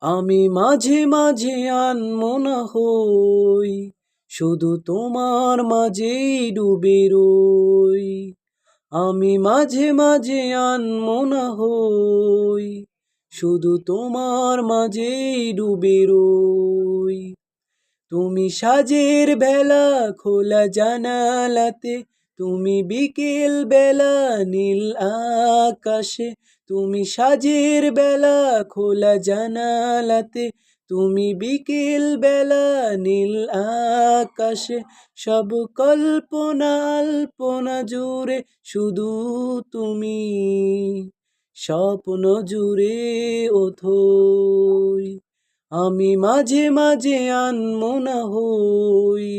আমি মাঝে মাঝে আনমনা হই, শুধু তোমার মাঝেই ডুবে রই। আমি মাঝে মাঝে আনমনা হই, শুধু তোমার মাঝেই ডুবে রই। তুমি সাজের বেলা খোলা জানালাতে, তুমি বিকেল বেলা নীল আকাশে। তুমি সাজের বেলা খোলা জানালাতে, তুমি বিকেল বেলা নীল আকাশে। সব কল্পনা আল্পনা জুড়ে শুধু তুমি, স্বপ্ন জুড়ে অথই। আমি মাঝে মাঝে আনমনা হই,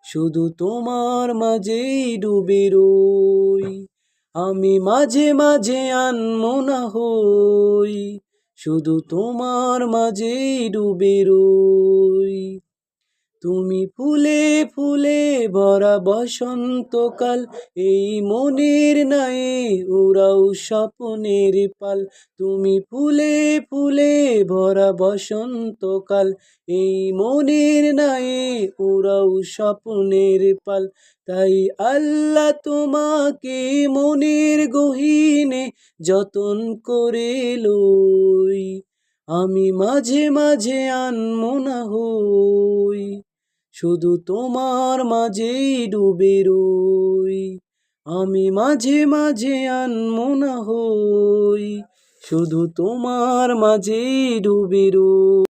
শুধু তোমার মাঝেই ডুবে রই। আমি মাঝে মাঝে আনমনা হই, শুধু তোমার মাঝেই ডুবে রই। তুমি ফুলে ফুলে ভরা বসন্তকাল, এই মনের নায়ে উড়াও স্বপ্নের পাল। তুমি ফুলে ফুলে ভরা বসন্তকাল, এই মনের নায়ে উড়াও স্বপ্নের পাল। তাই আল্লাহ তোমাকে মনের গহীনে যতন করে লই। আমি মাঝে মাঝে আনমনা হই, শুধু তোমার মাঝেই ডুবে রই। আমি মাঝে মাঝে আনমনা হই, শুধু তোমার মাঝেই ডুবে রই।